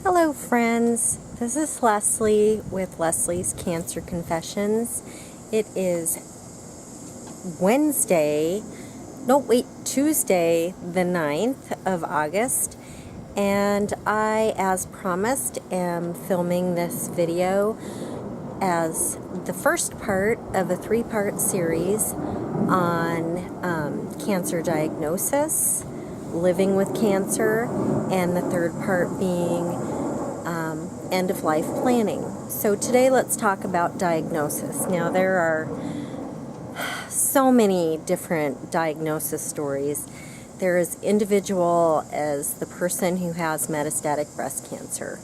Hello friends, this is Leslie with Leslie's Cancer Confessions. It is Tuesday the 9th of August, and I, as promised, am filming this video as the first part of a 3-part series on cancer diagnosis, living with cancer, and the third part being end-of-life planning. So today let's talk about diagnosis. Now there are so many different diagnosis stories. There is individual as the person who has metastatic breast cancer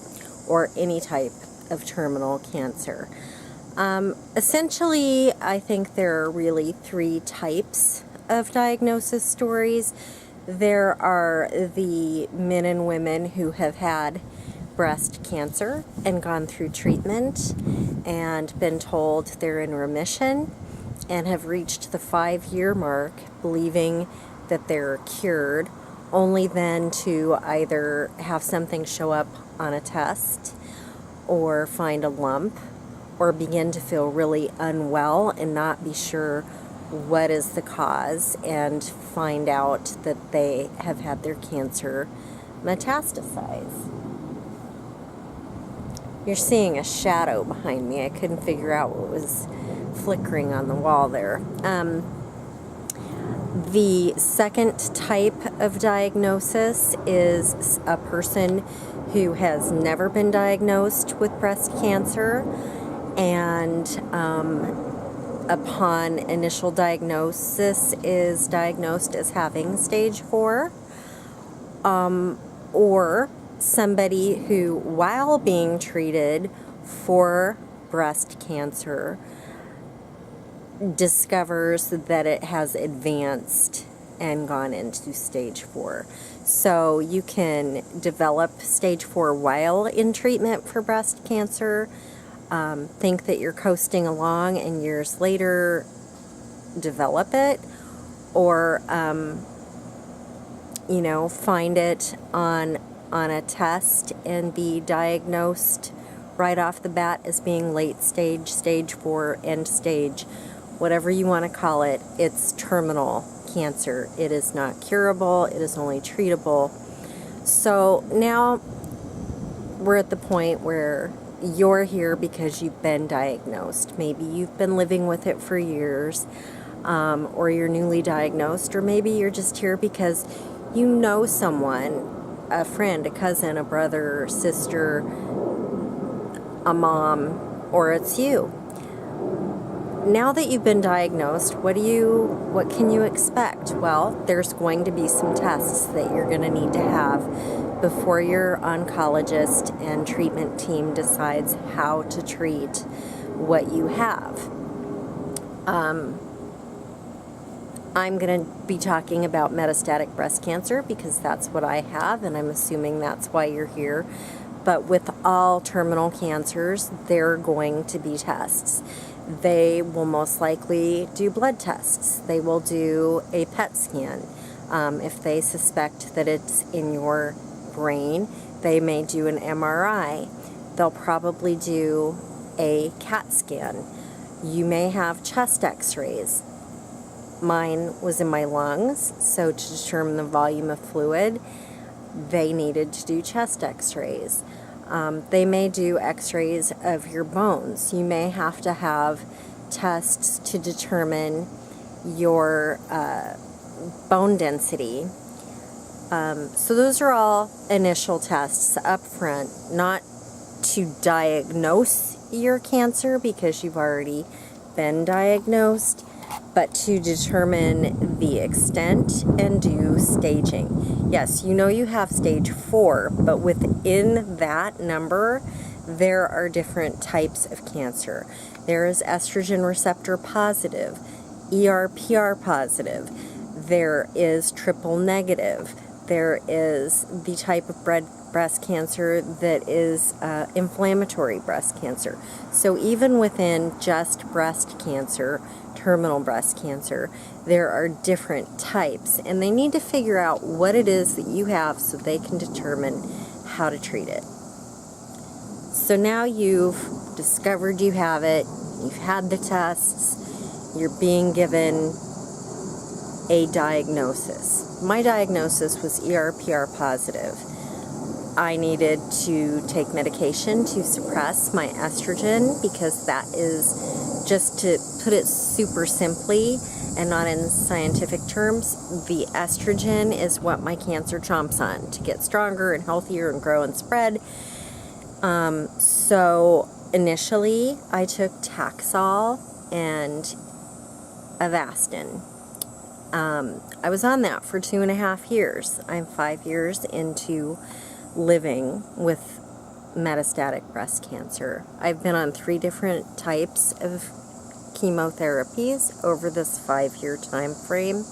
or any type of terminal cancer. Essentially, I think there are really 3 types of diagnosis stories. There are the men and women who have had breast cancer and gone through treatment and been told they're in remission and have reached the 5-year mark believing that they're cured, only then to either have something show up on a test or find a lump or begin to feel really unwell and not be sure what is the cause and find out that they have had their cancer metastasize. You're seeing a shadow behind me. I couldn't figure out what was flickering on the wall there. The second type of diagnosis is a person who has never been diagnosed with breast cancer, and upon initial diagnosis is diagnosed as having stage 4, or somebody who, while being treated for breast cancer, discovers that it has advanced and gone into stage 4. So you can develop stage 4 while in treatment for breast cancer, think that you're coasting along and years later develop it, or find it on a test and be diagnosed right off the bat as being late stage, stage 4, end stage, whatever you want to call it. It's terminal cancer. It is not curable. It is only treatable. So now we're at the point where you're here because you've been diagnosed. Maybe you've been living with it for years, or you're newly diagnosed, or maybe you're just here because you know someone, a friend, a cousin, a brother, sister, a mom, or it's you. Now that you've been diagnosed, what can you expect? Well, there's going to be some tests that you're going to need to have before your oncologist and treatment team decides how to treat what you have. I'm going to be talking about metastatic breast cancer because that's what I have, and I'm assuming that's why you're here. But with all terminal cancers, there are going to be tests. They will most likely do blood tests. They will do a PET scan. If they suspect that it's in your brain, they may do an MRI. They'll probably do a CAT scan. You may have chest x-rays. Mine was in my lungs, so to determine the volume of fluid, they needed to do chest x-rays. They may do x-rays of your bones. You may have to have tests to determine your bone density. So those are all initial tests up front, not to diagnose your cancer because you've already been diagnosed, but to determine the extent and do staging. Yes, you know you have stage 4, but within that number, there are different types of cancer. There is estrogen receptor positive, ER/PR positive, there is triple negative, there is the type of breast cancer that is inflammatory breast cancer. So even within just breast cancer, terminal breast cancer, there are different types, and they need to figure out what it is that you have so they can determine how to treat it. So now you've discovered you have it, you've had the tests, you're being given a diagnosis. My diagnosis was ER/PR positive. I needed to take medication to suppress my estrogen because that is, just to put it super simply and not in scientific terms, the estrogen is what my cancer chomps on to get stronger and healthier and grow and spread. So initially I took Taxol and Avastin. I was on that for 2.5 years. I'm 5 years into living with metastatic breast cancer. I've been on 3 different types of chemotherapies over this 5-year time frame.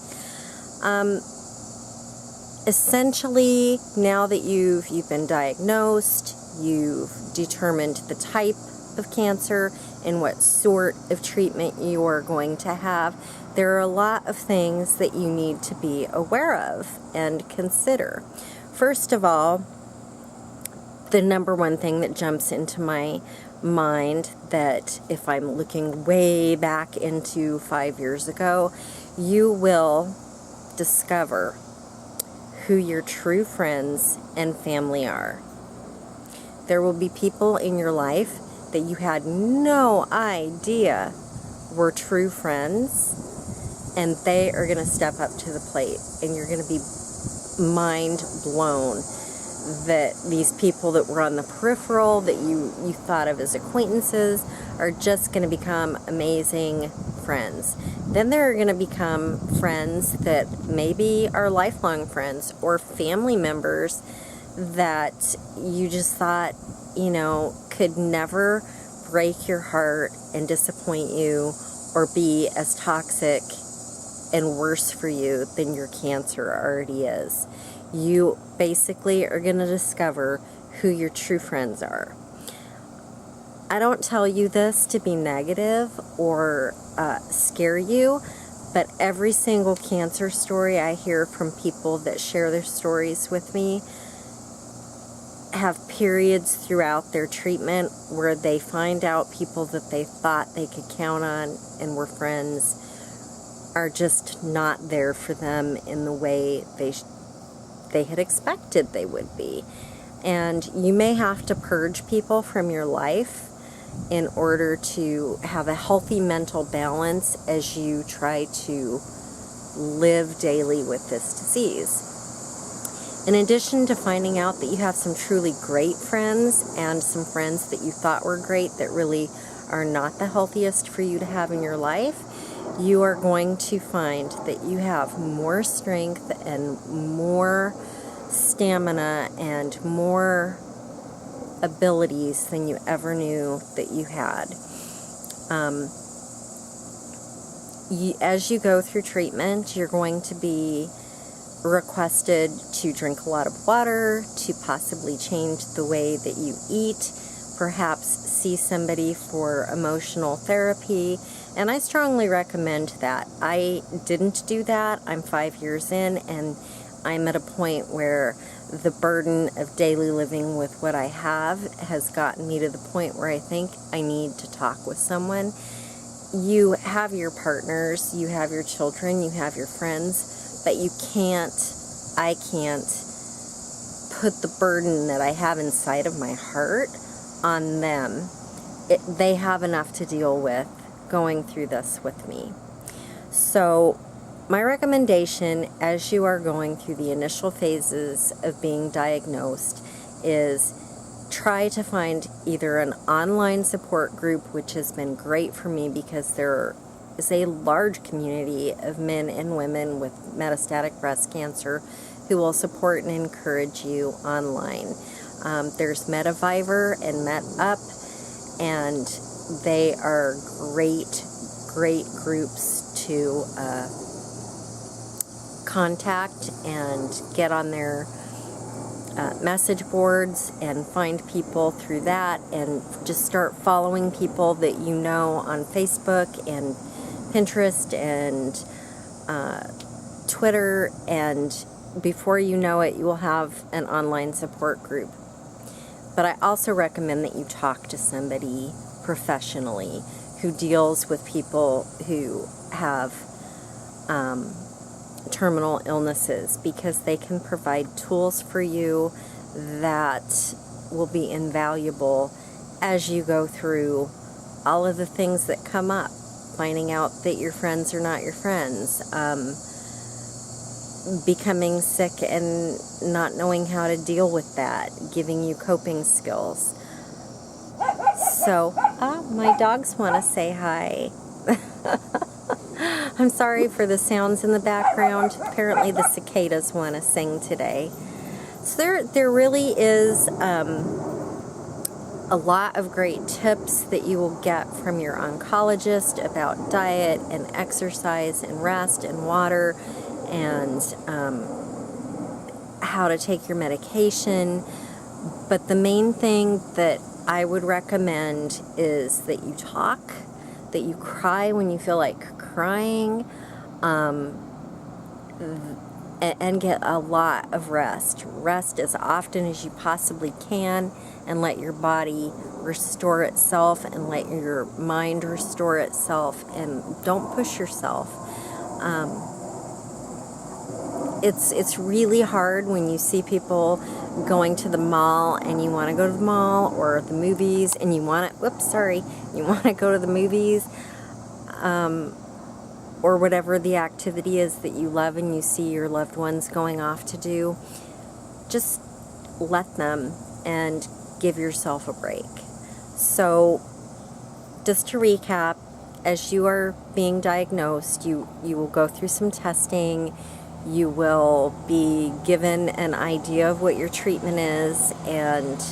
Essentially, now that you've been diagnosed, you've determined the type of cancer and what sort of treatment you are going to have, there are a lot of things that you need to be aware of and consider. First of all, the number one thing that jumps into my mind, that if I'm looking way back into 5 years ago, you will discover who your true friends and family are. There will be people in your life that you had no idea were true friends, and they are going to step up to the plate, and you're going to be mind blown that these people that were on the peripheral, that you thought of as acquaintances, are just going to become amazing friends. Then they're going to become friends that maybe are lifelong friends, or family members that you just thought, could never break your heart and disappoint you or be as toxic and worse for you than your cancer already is. You basically are going to discover who your true friends are. I don't tell you this to be negative or scare you, but every single cancer story I hear from people that share their stories with me have periods throughout their treatment where they find out people that they thought they could count on and were friends are just not there for them in the way they had expected they would be. And you may have to purge people from your life in order to have a healthy mental balance as you try to live daily with this disease. In addition to finding out that you have some truly great friends and some friends that you thought were great that really are not the healthiest for you to have in your life, you are going to find that you have more strength and more stamina and more abilities than you ever knew that you had. As you go through treatment, you're going to be requested to drink a lot of water, to possibly change the way that you eat, perhaps see somebody for emotional therapy, and I strongly recommend that. I didn't do that. I'm 5 years in, and I'm at a point where the burden of daily living with what I have has gotten me to the point where I think I need to talk with someone. You have your partners, you have your children, you have your friends, but I can't put the burden that I have inside of my heart on them. They have enough to deal with going through this with me. So my recommendation as you are going through the initial phases of being diagnosed is try to find either an online support group, which has been great for me because there is a large community of men and women with metastatic breast cancer who will support and encourage you online. There's Medivivor and MetUp, and they are great groups to contact and get on their message boards and find people through that, and just start following people that you know on Facebook and Pinterest and Twitter, and before you know it, you will have an online support group. But I also recommend that you talk to somebody professionally who deals with people who have terminal illnesses, because they can provide tools for you that will be invaluable as you go through all of the things that come up. Finding out that your friends are not your friends, becoming sick and not knowing how to deal with that, giving you coping skills. So, my dogs want to say hi. I'm sorry for the sounds in the background. Apparently the cicadas want to sing today. So there really is a lot of great tips that you will get from your oncologist about diet and exercise and rest and water and how to take your medication. But the main thing that I would recommend is that you talk, that you cry when you feel like crying, and get a lot of rest. Rest as often as you possibly can, and let your body restore itself, and let your mind restore itself, and don't push yourself. It's really hard when you see people going to the mall, and you want to go to the mall or the movies, and you want to, you want to go to the movies, or whatever the activity is that you love and you see your loved ones going off to do. Just let them and give yourself a break. So, just to recap, as you are being diagnosed, you will go through some testing. You will be given an idea of what your treatment is, and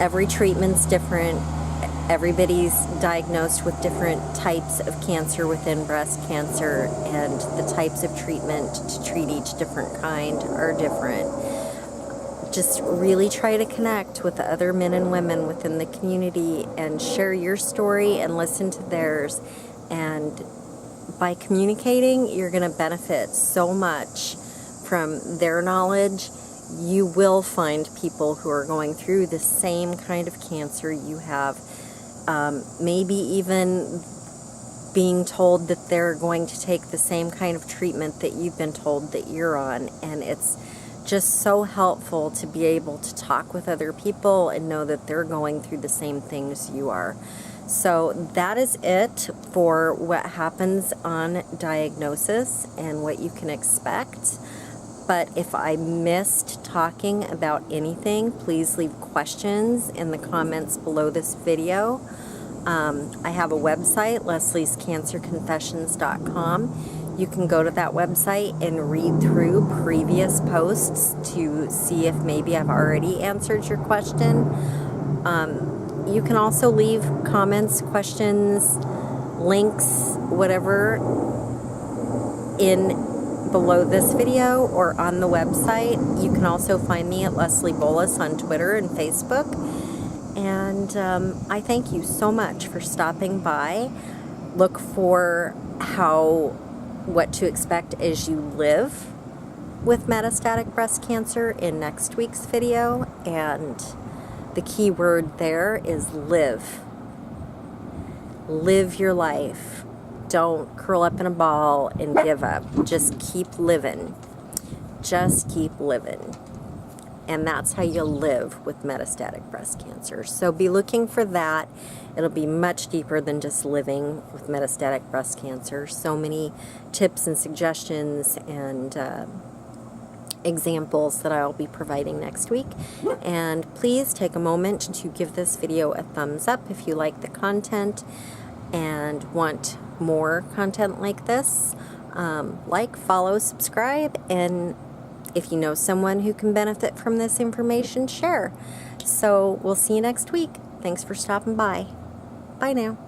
every treatment's different. Everybody's diagnosed with different types of cancer within breast cancer, and the types of treatment to treat each different kind are different. Just really try to connect with the other men and women within the community and share your story and listen to theirs. And by communicating, you're going to benefit so much from their knowledge. You will find people who are going through the same kind of cancer you have. Maybe even being told that they're going to take the same kind of treatment that you've been told that you're on. And it's just so helpful to be able to talk with other people and know that they're going through the same things you are. So that is it for what happens on diagnosis and what you can expect. But if I missed talking about anything, please leave questions in the comments below this video. I have a website, lesliescancerconfessions.com. You can go to that website and read through previous posts to see if maybe I've already answered your question. You can also leave comments, questions, links, whatever, in below this video or on the website. You can also find me at Leslie Bolus on Twitter and Facebook. And I thank you so much for stopping by. Look for what to expect as you live with metastatic breast cancer in next week's video. And the key word there is live. Live your life. Don't curl up in a ball and give up. Just keep living. Just keep living. And that's how you live with metastatic breast cancer. So be looking for that. It'll be much deeper than just living with metastatic breast cancer. So many tips and suggestions and examples that I'll be providing next week. And please take a moment to give this video a thumbs up if you like the content and want more content like this. Like, follow, subscribe, and if you know someone who can benefit from this information, share. So we'll see you next week. Thanks for stopping by. Bye now.